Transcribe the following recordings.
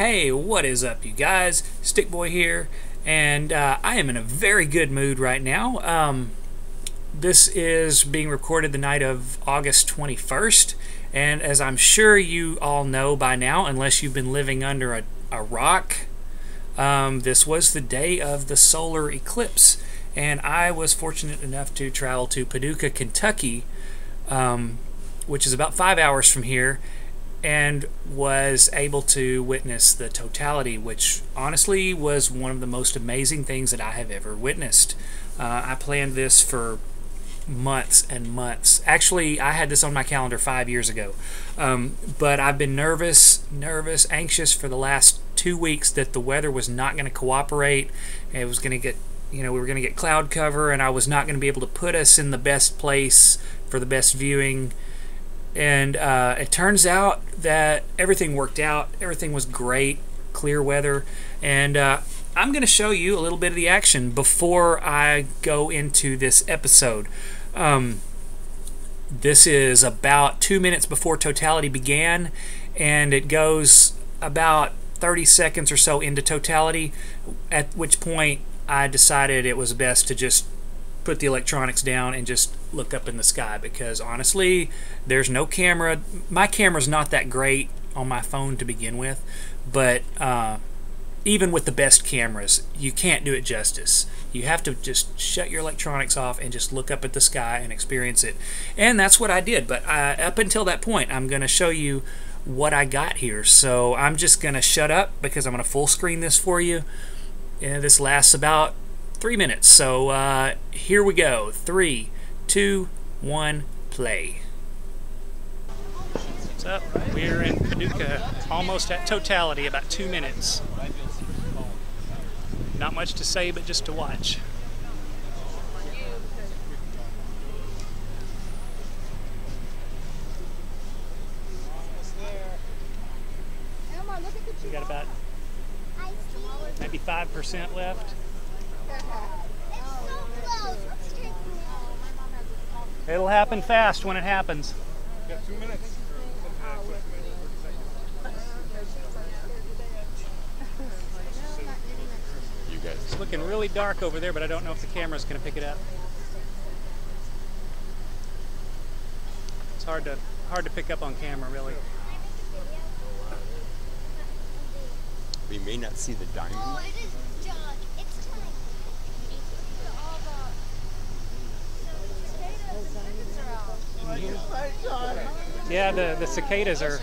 Hey, what is up, you guys? Stickboy here, and I am in a very good mood right now. This is being recorded the night of August 21st, and as I'm sure you all know by now, unless you've been living under a rock, this was the day of the solar eclipse, and I was fortunate enough to travel to Paducah, Kentucky, which is about 5 hours from here, and was able to witness the totality, which honestly was one of the most amazing things that I have ever witnessed. I planned this for months and months. Actually, I had this on my calendar 5 years ago, but I've been nervous, anxious for the last 2 weeks that the weather was not going to cooperate. It was going to get, we were going to get cloud cover, and I was not going to be able to put us in the best place for the best viewing. And it turns out that everything worked out. Everything was great, clear weather, and I'm going to show you a little bit of the action before I go into this episode. This is about 2 minutes before totality began, and it goes about 30 seconds or so into totality, at which point I decided it was best to just put the electronics down and just look up in the sky, because honestly there's no camera. My camera's not that great on my phone to begin with, but even with the best cameras you can't do it justice. You have to just shut your electronics off and just look up at the sky and experience it, and that's what I did. But up until that point, I'm going to show you what I got here, so I'm just going to shut up because I'm going to full screen this for you, and this lasts about 3 minutes. So here we go. 3, 2, 1, play. What's up? We're in Paducah, almost at totality, about 2 minutes. Not much to say, but just to watch. We got about maybe 5% left. It'll happen fast when it happens. Got 2 minutes. You guys. It's looking really dark over there, but I don't know if the camera's going to pick it up. It's hard to pick up on camera, really. We may not see the diamond. Oh, it is dark. It's time. Yeah, the cicadas are,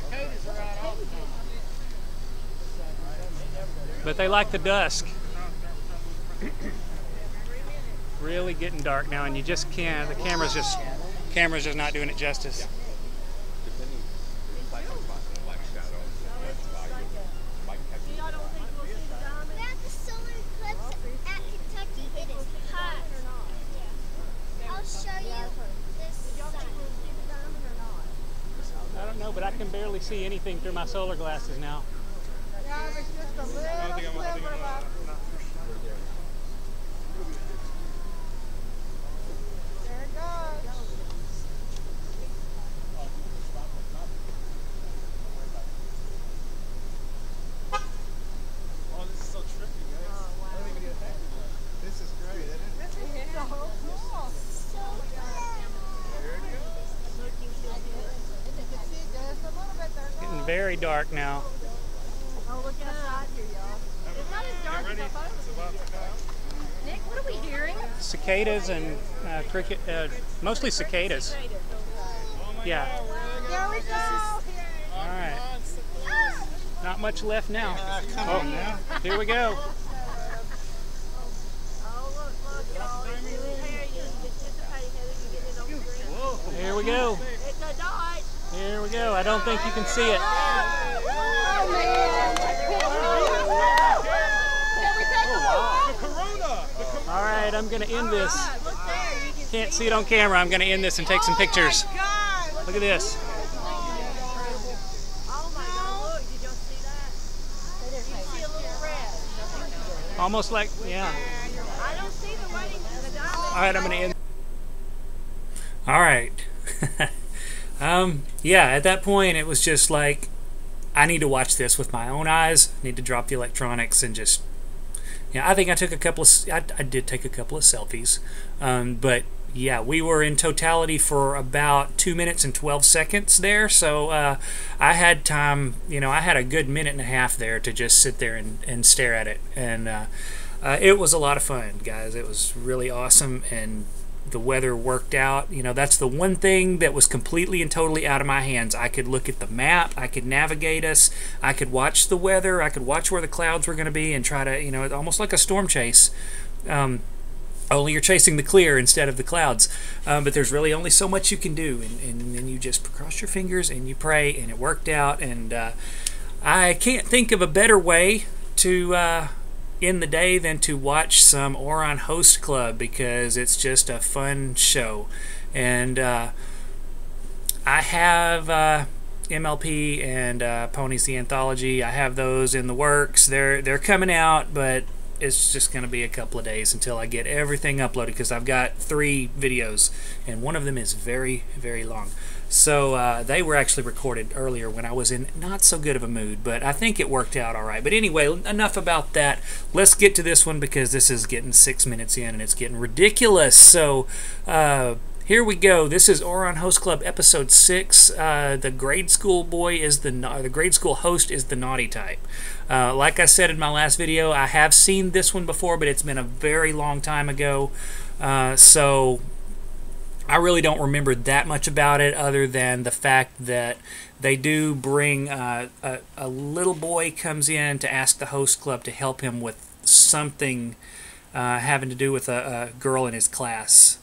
but they like the dusk. Really getting dark now, and you just can't. The camera's just not doing it justice. That's the solar eclipse at Kentucky. It is hot. I'll show you this sun. I don't know, but I can barely see anything through my solar glasses now. Yeah, it's just a little sliver left. There it goes. Oh, this is so trippy, guys. I don't even get affected. This is great, isn't it? This is so cool. So Here it goes. You can see just a little bit there. Getting very dark now. Oh, look outside here, y'all. It's not as dark as I thought it It's about to go. was. Nick, what are we hearing? Cicadas and cricket, mostly cicadas. Yeah. There we go. All right. Not much left now. Oh, here we go. Oh, look, y'all. Here we go. It's a dot. Here we go. I don't think you can see it. Oh, man. The corona! All right, I'm going to end this. Look there. You can Can't see it on camera. I'm going to end this and take some pictures. God. Look at this. Oh, my God. Look, did y'all see that? You see a little red. Almost like, yeah. I don't see the wedding. The diamond. All right, I'm going to end. All right. Yeah, at that point it was just like I need to watch this with my own eyes. I need to drop the electronics and just, I think I took a couple of, I did take a couple of selfies, but yeah, we were in totality for about 2 minutes and 12 seconds there, so I had time, I had a good minute and a half there to just sit there and stare at it, and it was a lot of fun, guys. It was really awesome, and the weather worked out. That's the one thing that was completely and totally out of my hands. I could look at the map, I could navigate us, I could watch the weather, I could watch where the clouds were going to be and try to, almost like a storm chase. Only you're chasing the clear instead of the clouds. But there's really only so much you can do, and then you just cross your fingers and you pray, and it worked out. And I can't think of a better way to end the day than to watch some Ouran Host Club, because it's just a fun show. And I have MLP and Ponies the Anthology. I have those in the works. They're coming out, but it's just going to be a couple of days until I get everything uploaded, because I've got 3 videos, and one of them is very, very long. So they were actually recorded earlier when I was in not so good of a mood, but I think it worked out all right. But anyway, enough about that. Let's get to this one, because this is getting 6 minutes in, and it's getting ridiculous. So here we go. This is Ouran Host Club episode 6. The grade school boy is the grade school host is the naughty type. Like I said in my last video, I have seen this one before, but it's been a very long time ago. So I really don't remember that much about it, other than the fact that they do bring a little boy comes in to ask the host club to help him with something having to do with a girl in his class.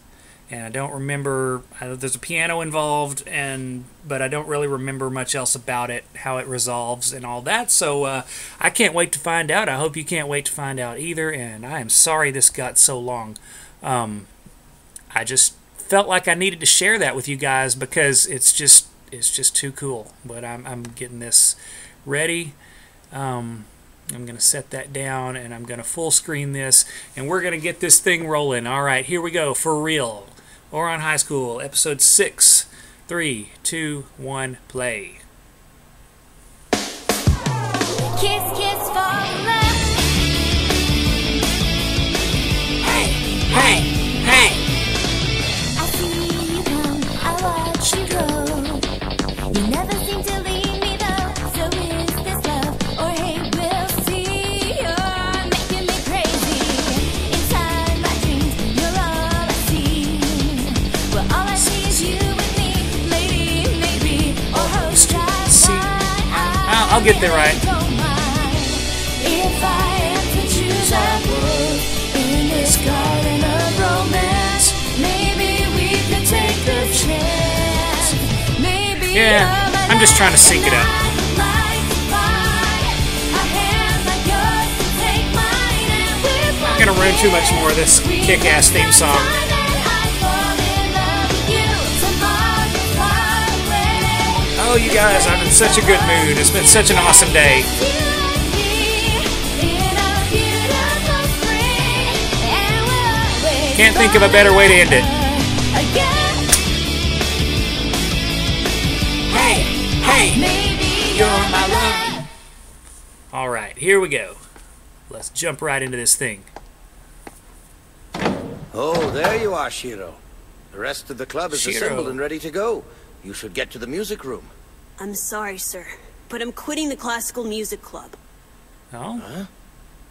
And I don't remember, there's a piano involved, but I don't really remember much else about it, how it resolves and all that. So I can't wait to find out. I hope you can't wait to find out either, and I am sorry this got so long. I just felt like I needed to share that with you guys, because it's just too cool. But I'm getting this ready. I'm going to set that down, and I'm going to full screen this, and we're going to get this thing rolling. All right, here we go, for real. Ouran High School, episode 6. 3, 2, 1, play. Kiss, kiss, fall in love. Hey, hey, hey! I see you come, I watch you go. You never seem to leave me though. So is this love or hate? We'll see. You're making me crazy. Inside my dreams, you're all I see. Well, all I see is you with me, lady, maybe, or host. I'll get there right. If I am to choose, I would. In this garden of romance, maybe we could take a chance. Maybe Yeah, I'm just trying to sync it up. I'm gonna ruin too much more of this kick-ass theme song. Oh, you guys, I'm in such a good mood. It's been such an awesome day. Can't think of a better way to end it. Hey, hey, you're my love. All right, here we go. Let's jump right into this thing. Oh, there you are, Shiro. The rest of the club is Shiro. assembled and ready to go. You should get to the music room. I'm sorry, sir, but I'm quitting the classical music club. Oh, Huh?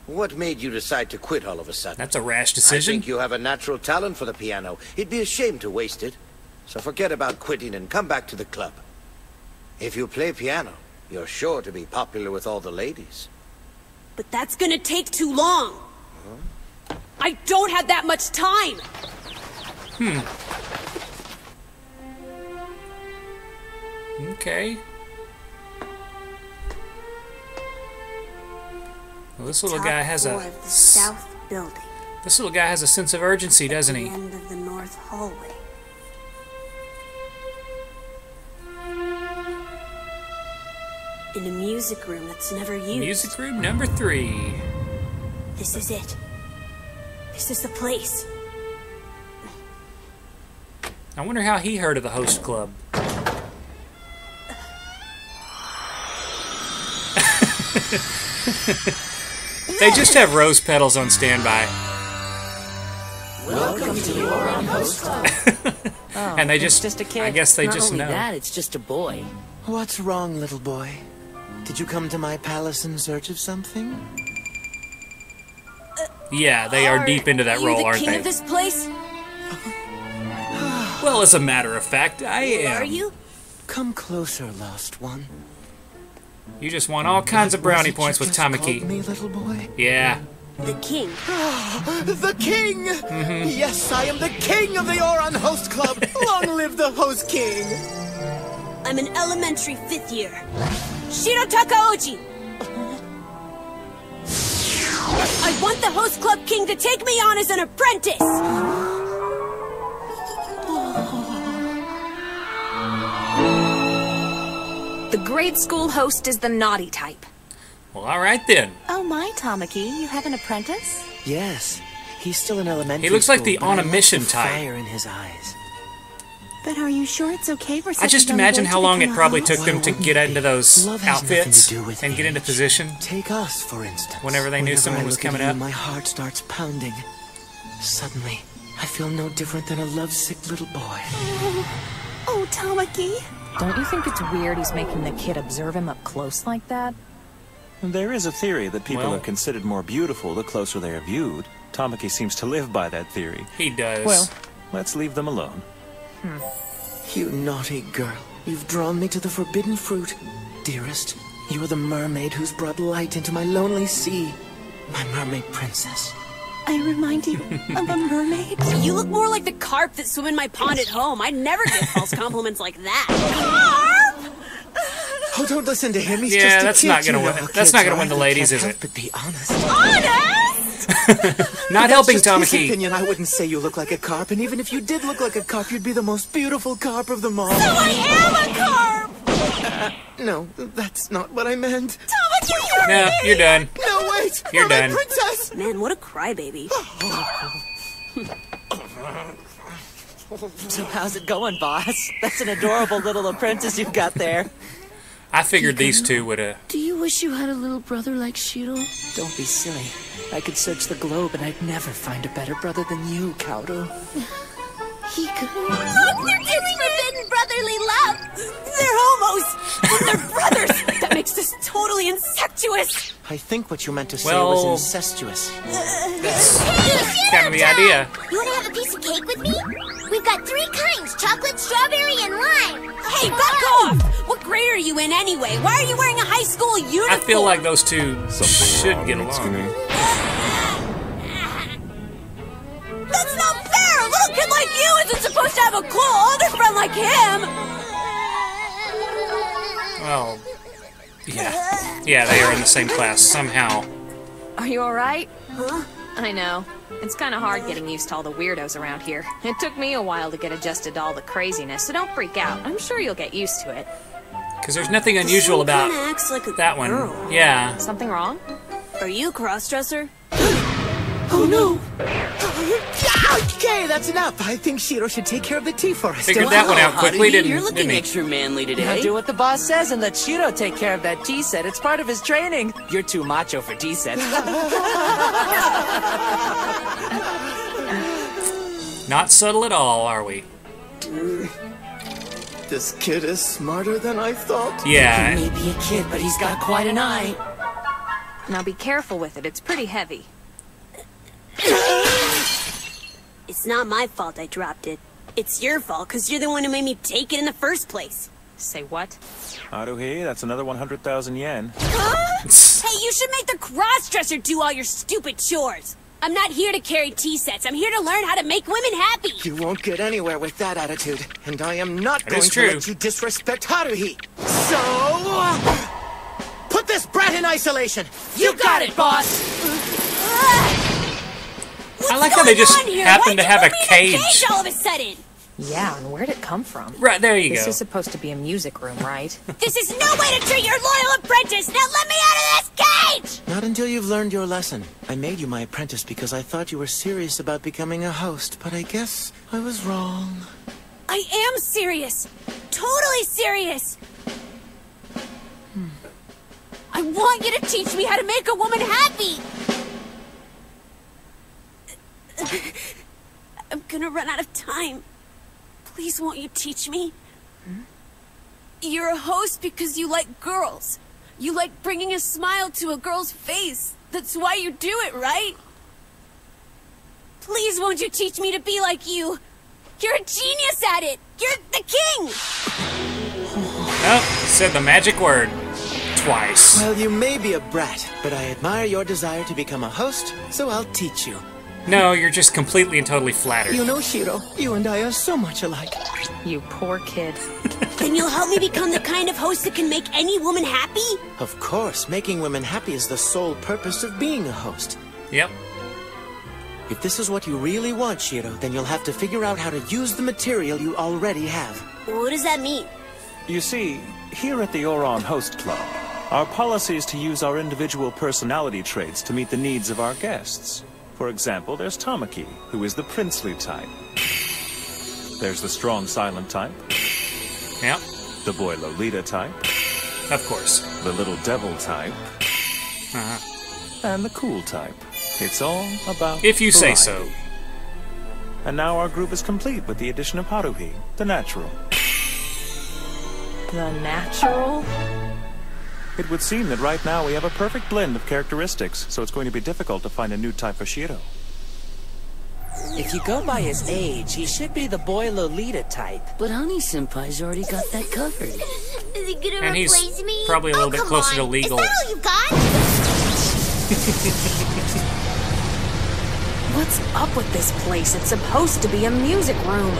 What made you decide to quit all of a sudden? that's a rash I decision. think you have a natural talent for the piano. It'd be a shame to waste it. So forget about quitting and come back to the club. If you play piano, you're sure to be popular with all the ladies. But that's gonna take too long. I don't have that much time. Okay. Well, this little guy has Top floor of the south building. This little guy has a sense of urgency, doesn't The he? end of the north hallway. In a music room that's never used. Music room number 3. This is it. This is the place. I wonder how he heard of the host club. They just have rose petals on standby. Welcome to the Ouran Host Club. And they just a kid. I guess they Not just only know. that, it's just a boy. What's wrong, little boy? Did you come to my palace in search of something? Yeah, they are deep into that role, aren't King they? of this place? Well, as a matter of fact, I am. Are you? Come closer, lost one. You just won all kinds of brownie points with Called Tamaki. me, little boy. Yeah. The king. The king! Yes, I am the king of the Ouran Host Club. Long live the host king! I'm an elementary 5th year. Shiro Takaoji! I want the host club king to take me on as an apprentice! The grade school host is the naughty type. Well, all right then. Oh my, Tamaki, you have an apprentice? Yes, he's still in elementary He looks like school, the but on I a like mission the type. fire in his eyes. But are you sure it's okay for such I just a young imagine boy how to long it become a probably host? took them to get into those Love has nothing outfits to do with and get into age. position. Take us, for instance. Whenever they knew Whenever someone I was look at coming you, up. my heart starts pounding. Suddenly, I feel no different than a lovesick little boy. Oh, Tamaki. Don't you think it's weird he's making the kid observe him up close like that? There is a theory that people Well- are considered more beautiful the closer they are viewed. Tamaki seems to live by that theory. He does. Well, let's leave them alone. You naughty girl. You've drawn me to the forbidden fruit. Dearest, you are the mermaid who's brought light into my lonely sea. My mermaid princess. I remind you of a mermaid. You look more like the carp that swim in my pond at home. I'd never give false compliments like that. Oh, don't listen to him. He's Yeah, just a that's kid. not gonna You know win- how that's kids not gonna are. win the They ladies, can't is help it? but be honest. Not That's helping just his Tamaki. opinion. I wouldn't say you look like a carp, and even if you did look like a carp, you'd be the most beautiful carp of them all. I am a carp! No, that's not what I meant. No, you're done. No, wait! You're Mermaid done. princess! Man, what a crybaby. So how's it going, boss? That's an adorable little apprentice you've got there. I figured these two would have. Do you wish you had a little brother like Shiro? Don't be silly. I could search the globe and I'd never find a better brother than you, Kaoru. He could. It's forbidden brotherly love! They're homos! They're brothers! That makes this totally incestuous! I think what you meant to say Well- was incestuous. Kind of the idea. You want to have a piece of cake with me? We've got 3 kinds: chocolate, strawberry, and lime. Hey, back off! What grade are you in anyway? Why are you wearing a high school uniform? I feel like those two should get along. That's not fair! A little kid like you isn't supposed to have a cool older friend like him! Well, yeah. Yeah, they are in the same class somehow. Are you alright? Huh? I know. It's kind of hard getting used to all the weirdos around here. It took me a while to get adjusted to all the craziness, so don't freak out. I'm sure you'll get used to it. Because there's nothing unusual about Kinda acts like a that one. girl. Yeah. Something wrong? Are you a crossdresser? Oh no! Okay, that's enough. I think Shiro should take care of the tea for us. Figured don't that you? one out quickly, You're didn't looking he? extra manly Now today. do what the boss says and let Shiro take care of that tea set. It's part of his training. You're too macho for tea sets. Not subtle at all, are we? This kid is smarter than I thought. Yeah. He may be a kid, but he's got quite an eye. Now be careful with it. It's pretty heavy. It's not my fault I dropped it. It's your fault, because you're the one who made me take it in the first place. Say what? Haruhi, that's another 100,000 yen. Hey, you should make the crossdresser do all your stupid chores. I'm not here to carry tea sets. I'm here to learn how to make women happy. You won't get anywhere with that attitude, and I am not That going is to true. let you disrespect Haruhi. So, put this brat in isolation. You got it, boss! I like how they just On here? happen Why'd to you have put a me in cage. all of a sudden? Yeah, and where'd it come from? Right, there you This go. is supposed to be a music room, right? This is no way to treat your loyal apprentice. Now let me out of this cage! Not until you've learned your lesson. I made you my apprentice because I thought you were serious about becoming a host, but I guess I was wrong. I am serious. Totally serious. I want you to teach me how to make a woman happy! I'm gonna run out of time. Please, won't you teach me? You're a host because you like girls. You like bringing a smile to a girl's face. That's why you do it, right? Please, won't you teach me to be like you? You're a genius at it! You're the king! Oh, said the magic word. Twice. Well, you may be a brat, but I admire your desire to become a host, so I'll teach you. No, you're just completely and totally flattered. You know, Shiro, you and I are so much alike. You poor kid. Then you'll help me become the kind of host that can make any woman happy? Of course, making women happy is the sole purpose of being a host. Yep. If this is what you really want, Shiro, then you'll have to figure out how to use the material you already have. What does that mean? You see, here at the Ouran Host Club, our policy is to use our individual personality traits to meet the needs of our guests. For example, there's Tamaki, who is the princely type. There's the strong silent type. Yep. The boy Lolita type. Of course. The little devil type. And the cool type. It's all about If you say variety. so. And now our group is complete with the addition of Haruhi, the natural. The natural? It would seem that right now we have a perfect blend of characteristics, so it's going to be difficult to find a new type for Shiro. If you go by his age, he should be the boy Lolita type. But Honey Senpai's already got that covered. Is he gonna And he's replace me? probably a little bit come closer on. to legal. Is that all you got? What's up with this place? It's supposed to be a music room.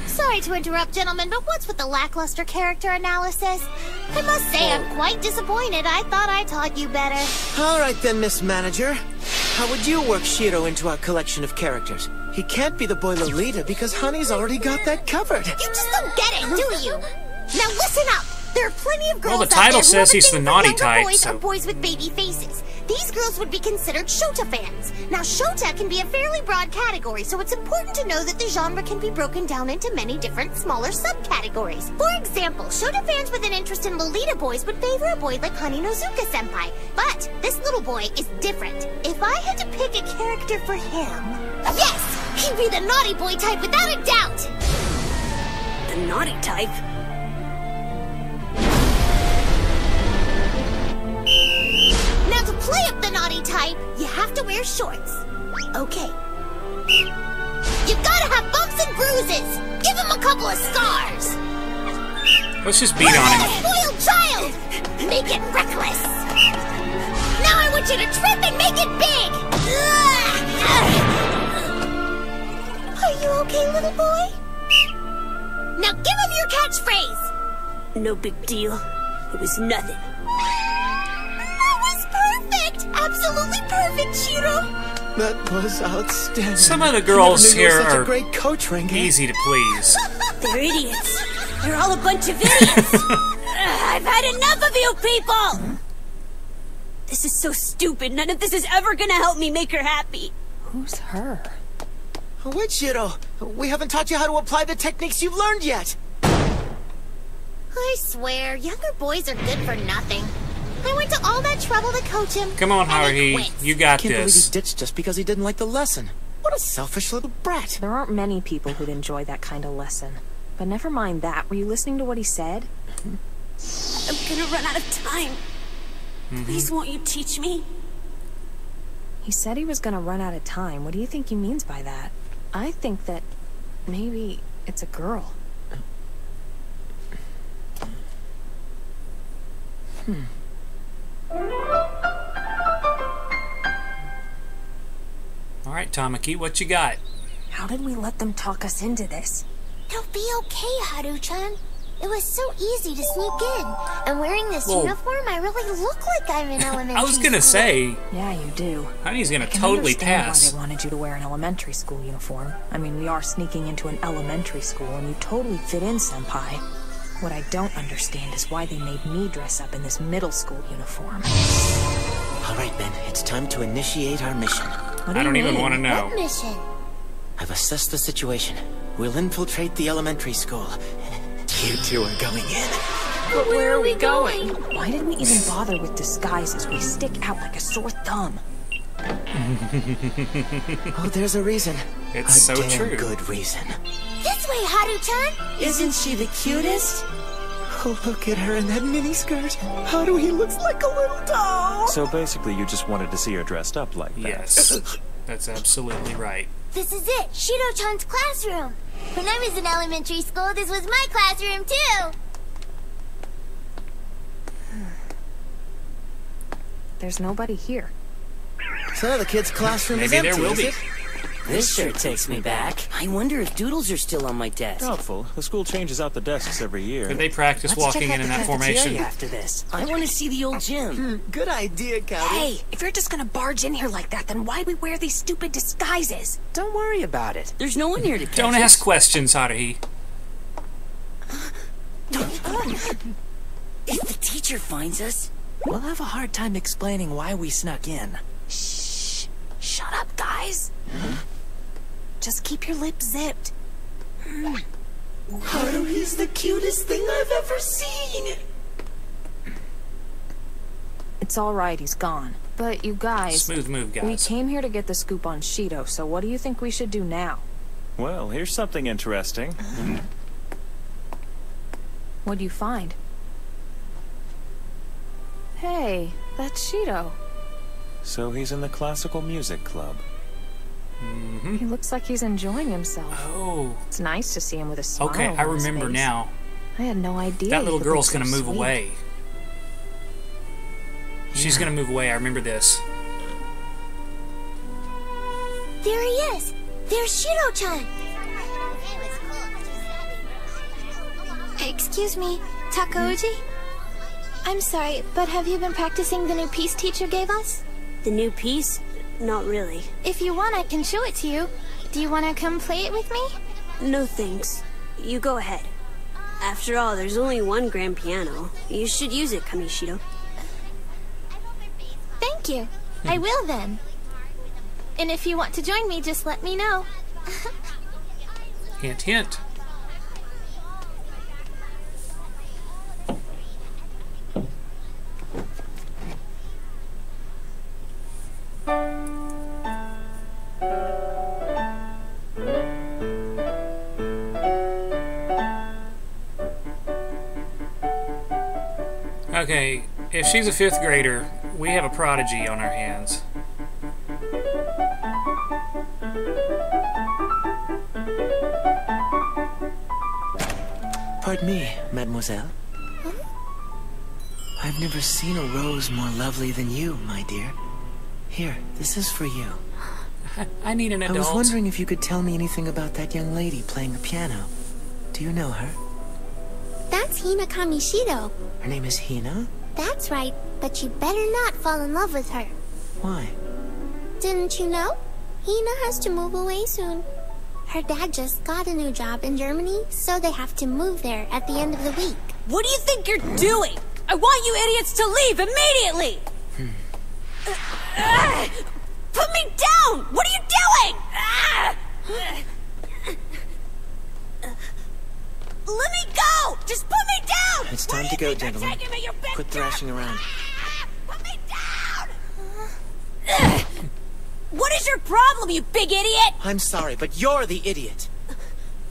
Sorry to interrupt, gentlemen, but what's with the lackluster character analysis? I must say I'm quite disappointed. I thought I taught you better. All right then, Miss Manager. How would you work Shiro into our collection of characters? He can't be the boy Lolita because Honey's already got that covered. You just don't get it, do you? Now listen up. There are plenty of girls Well, the out title there who says have a he's thing the for naughty younger type, boys so- or boys with baby faces. These girls would be considered Shota fans. Now, Shota can be a fairly broad category, so it's important to know that the genre can be broken down into many different smaller subcategories. For example, Shota fans with an interest in Lolita boys would favor a boy like Honey Nozuka Senpai. But this little boy is different. If I had to pick a character for him, yes, he'd be the naughty boy type without a doubt. The naughty type? Now, to play up the naughty type, you have to wear shorts. Okay. You gotta have bumps and bruises. Give him a couple of scars. Let's just beat on him. Spoiled child. Make it reckless. Now I want you to trip and make it big. Are you okay, little boy? Now give him your catchphrase. No big deal. It was nothing. That was perfect. Absolutely perfect, Shiro. That was outstanding. Some of the girls I never knew you here were such are a great coach, Rengen. easy to please. They're idiots. They're all a bunch of idiots. I've had enough of you people. This is so stupid. None of this is ever gonna help me make her happy. Who's her? Wait, Shiro. We haven't taught you how to apply the techniques you've learned yet. I swear, younger boys are good for nothing. I went to all that trouble to coach him. Come on, and he Haruhi. quit. You got Can't believe this. he ditched just because he didn't like the lesson. What a selfish little brat. There aren't many people who'd enjoy that kind of lesson. But never mind that. Were you listening to what he said? I'm gonna run out of time. Please, won't you teach me? He said he was gonna run out of time. What do you think he means by that? I think that maybe it's a girl. All right, Tamaki, what you got? How did we let them talk us into this? It'll be okay, Haru-chan. It was so easy to sneak in. And wearing this Well, uniform, I really look like I'm in elementary I was gonna school. say, Yeah, you do. Honey's gonna I can totally understand pass. why they wanted you to wear an elementary school uniform. I mean, we are sneaking into an elementary school, and you totally fit in, Senpai. What I don't understand is why they made me dress up in this middle school uniform. All right, then. It's time to initiate our mission. What do I you don't even mean? want to know. What mission? I've assessed the situation. We'll infiltrate the elementary school. You two are going in. But where are we going? Why did we even bother with disguises? We stick out like a sore thumb. Oh, there's a reason. It's so damn true. good reason. This way, Haru-chan! Isn't she the cutest? Oh, look at her in that miniskirt. Haru, he looks like a little doll. So basically, you just wanted to see her dressed up like that. Yes, that's absolutely right. This is it, Shiro-chan's classroom. When I was in elementary school, this was my classroom too. There's nobody here. So the kid's classroom is Maybe empty, there will is be. it? This sure takes me back. I wonder if doodles are still on my desk. Doubtful. The school changes out the desks every year. Could they practice Let's walking check out in the that cafeteria formation? after this. I want to see the old gym. Good idea, Cowdy. Hey, if you're just gonna barge in here like that, then why we wear these stupid disguises? Don't worry about it. There's no one here to catch Don't us. ask questions, Haruhi. If the teacher finds us, We'll have a hard time explaining why we snuck in. Shh. Shut up, guys. Just keep your lips zipped. Haruhi's the cutest thing I've ever seen. It's all right, he's gone. But you guys... Smooth move, guys. We came here to get the scoop on Shido, so what do you think we should do now? Well, here's something interesting. What'd you find? Hey, that's Shido. So he's in the classical music club. He looks like he's enjoying himself. Oh. It's nice to see him with a smile Okay, I on his remember face. now. I had no idea That he little could girl's look gonna so move sweet. away. She's gonna move away, I remember this. There he is! There's Shiro-chan! Excuse me, Takauji? I'm sorry, but have you been practicing the new piece teacher gave us? The new piece? Not really. If you want, I can show it to you. Do you want to come play it with me? No thanks. You go ahead. After all, there's only one grand piano. You should use it, Kamishido. Thank you. I will then. And if you want to join me, just let me know. Hint, hint. Okay, if she's a 5th grader, we have a prodigy on our hands. Pardon me, mademoiselle. I've never seen a rose more lovely than you, my dear. Here, this is for you. I need an adult. I was wondering if you could tell me anything about that young lady playing the piano. Do you know her? That's Hina Kamishido. Her name is Hina? That's right, but you better not fall in love with her. Why? Didn't you know? Hina has to move away soon. Her dad just got a new job in Germany, so they have to move there at the end of the week. What do you think you're doing? I want you idiots to leave immediately! Put me down! What are you doing? Let me go! Just put me down! It's time to go, gentlemen. Taking me, you big Quit thrashing around. Put me down! What is your problem, you big idiot? I'm sorry, but you're the idiot.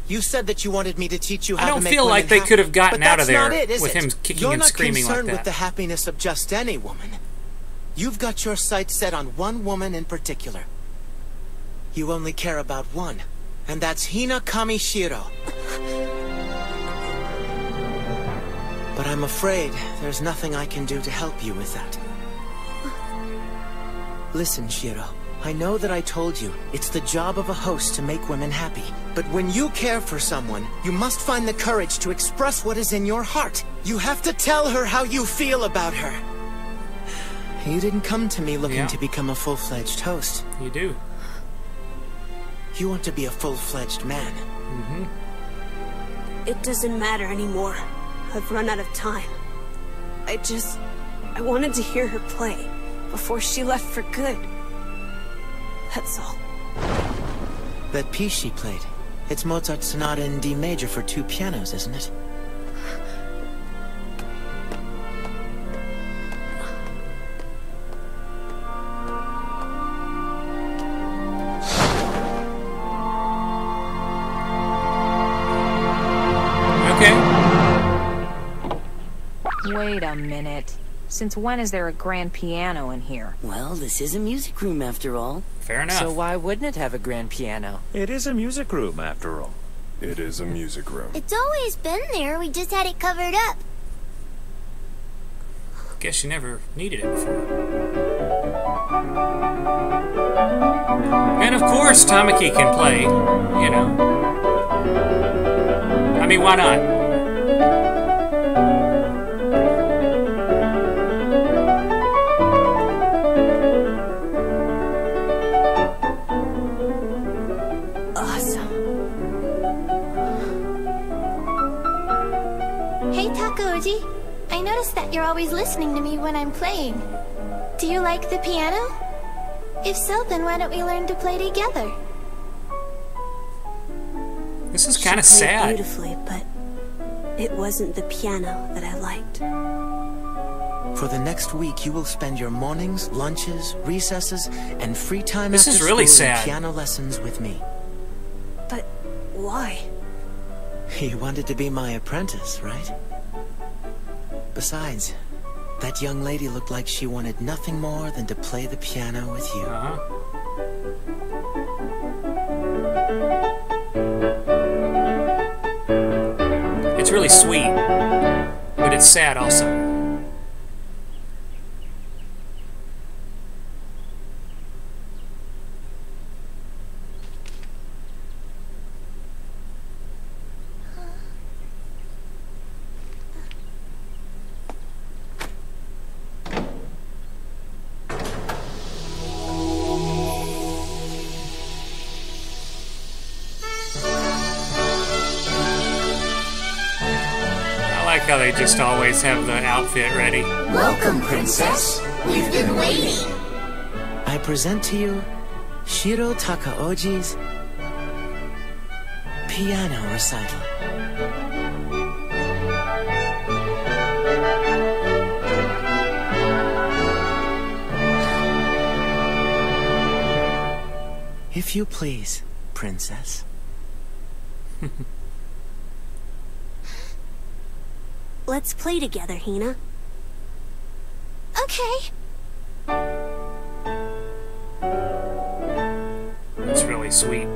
You said that you wanted me to teach you how I to don't make feel women like they happy, could have gotten but out of that's not there it, is with it? him kicking You're and not screaming like concerned that. with the happiness of just any woman. You've got your sights set on one woman in particular. You only care about one, and that's Hina Kamishiro. But I'm afraid there's nothing I can do to help you with that. Listen, Shiro. I know that I told you, it's the job of a host to make women happy. But when you care for someone, you must find the courage to express what is in your heart. You have to tell her how you feel about her. You didn't come to me looking to become a full-fledged host. You do. You want to be a full-fledged man. It doesn't matter anymore. I've run out of time. I wanted to hear her play before she left for good. That's all. That piece she played, it's Mozart's Sonata in D major for 2 pianos, isn't it? Wait a minute. Since when is there a grand piano in here? Well, this is a music room after all. Fair enough. So why wouldn't it have a grand piano? It is a music room, after all. It is a music room. It's always been there, we just had it covered up. Guess you never needed it before. And of course, Tamaki can play, you know. I mean, why not? Hey Takuoji, I noticed that you're always listening to me when I'm playing. Do you like the piano? If so, then why don't we learn to play together? This is kind of She played sad. beautifully, but it wasn't the piano that I liked. For the next week, you will spend your mornings, lunches, recesses, and free time This after is really school in sad. piano lessons with me. But why? You wanted to be my apprentice, right? Besides, that young lady looked like she wanted nothing more than to play the piano with you. It's really sweet, but it's sad also. I like how they just always have the outfit ready. Welcome, Princess. We've been waiting. I present to you Shiro Takaoji's piano recital. If you please, Princess. Let's play together, Hina. Okay. It's really sweet.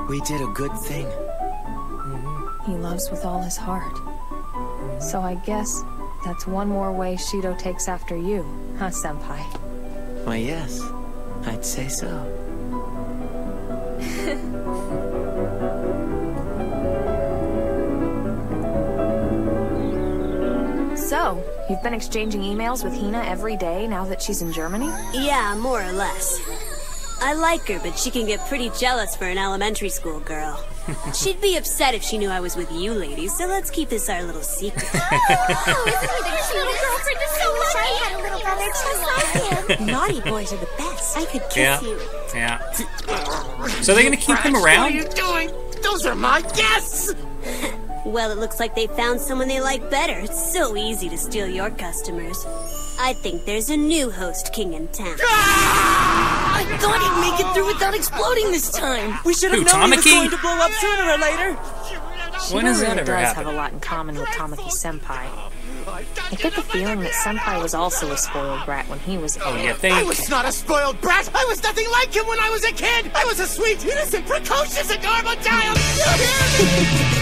We did a good thing. He loves with all his heart. So I guess that's one more way Shido takes after you, huh, Senpai? Why, yes. I'd say so. So, you've been exchanging emails with Hina every day now that she's in Germany? Yeah, more or less. I like her, but she can get pretty jealous for an elementary school girl. She'd be upset if she knew I was with you ladies, so let's keep this our little secret. Naughty boys are the best. I could kiss you. Yeah. So they're gonna keep him around? What are you doing? Those are my guests! Well, it looks like they found someone they like better. It's so easy to steal your customers. I think there's a new host king in town. I thought he'd make it through without exploding this time. We should have Who, known he was Tamaki? going to blow up sooner or later. When Shido has that really ever does happened? have a lot in common with Tamaki Senpai. I get the feeling that Senpai was also a spoiled brat when he was a Oh, kid. you I think? was not a spoiled brat! I was nothing like him when I was a kid! I was a sweet, innocent, precocious, adorable child! You hear me?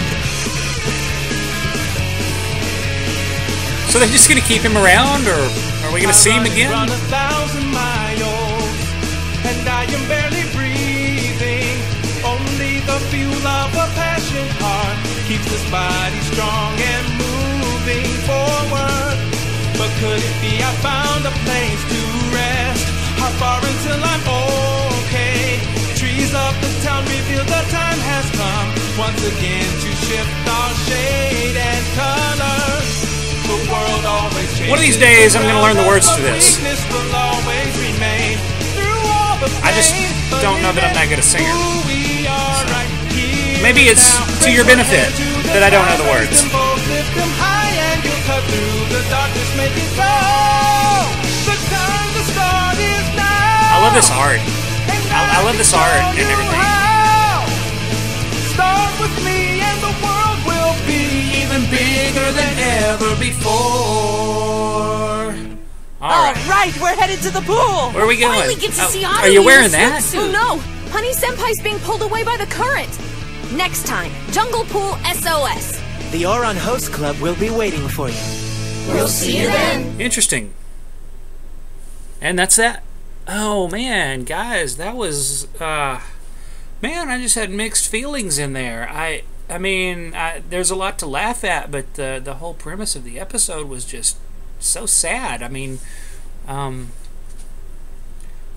So they're just gonna keep him around, or are we gonna see him again? Run 1,000 miles, and I am barely breathing. Only the fuel of a passionate heart keeps this body strong and moving forward. But could it be I found a place to rest? How far until I'm okay? Trees of the town reveal the time has come once again to shift our shade and colors. The world always changes. One of these days, I'm gonna learn the words to this. Weakness will always remain through all the I just pain, don't know that I'm that good a singer. who we are right here Maybe it's to your benefit that I don't know the words. I love this art. I love this art and everything. Start with me and the world will be even bigger than ever before. All right, we're headed to the pool. Where are we going? Finally get to see Anu are you in wearing his that? swimsuit. Oh no! Honey Senpai's being pulled away by the current. Next time, Jungle Pool SOS. The Ouran Host Club will be waiting for you. We'll see you then. Interesting. And that's that. Oh man, guys, that was man, I just had mixed feelings in there. I mean, there's a lot to laugh at, but the whole premise of the episode was just so sad. I mean,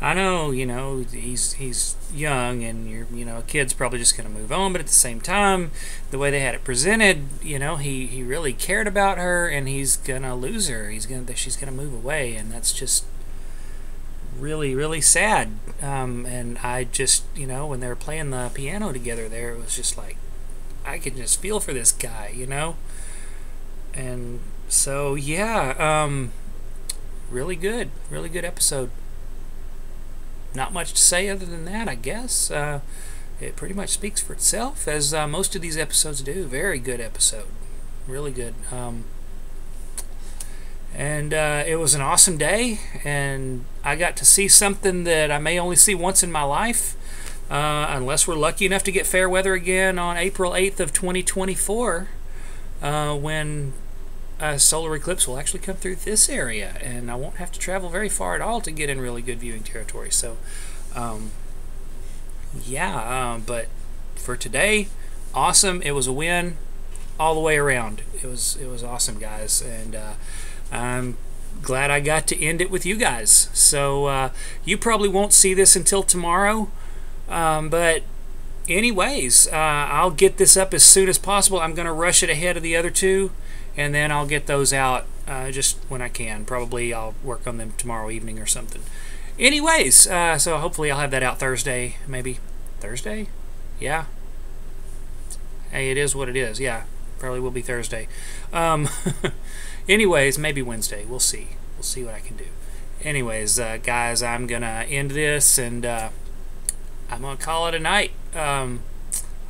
I know, you know, he's young, and a kid's probably just going to move on. But at the same time, the way they had it presented, you know, he really cared about her, and he's gonna lose her. She's gonna move away, and that's just really, really sad. And I just, you know, when they were playing the piano together there, it was just like I could just feel for this guy, you know. And so yeah, really good episode. Not much to say other than that, I guess. It pretty much speaks for itself, as most of these episodes do. Very good episode. Really good. And it was an awesome day, and I got to see something that I may only see once in my life, unless we're lucky enough to get fair weather again on April 8th of 2024, when a solar eclipse will actually come through this area, and I won't have to travel very far at all to get in really good viewing territory. So yeah, but for today, awesome. It was a win all the way around. It was awesome, guys, and I'm glad I got to end it with you guys. So you probably won't see this until tomorrow, but anyways, I'll get this up as soon as possible. I'm going to rush it ahead of the other two, and then I'll get those out just when I can. Probably I'll work on them tomorrow evening or something. Anyways, so hopefully I'll have that out Thursday, maybe. Thursday? Yeah. Hey, it is what it is. Yeah, probably will be Thursday. Anyways, maybe Wednesday. We'll see. We'll see what I can do. Anyways, guys, I'm going to end this, and I'm going to call it a night. I'm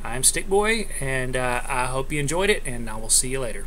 Stickboy, and I hope you enjoyed it, and I will see you later.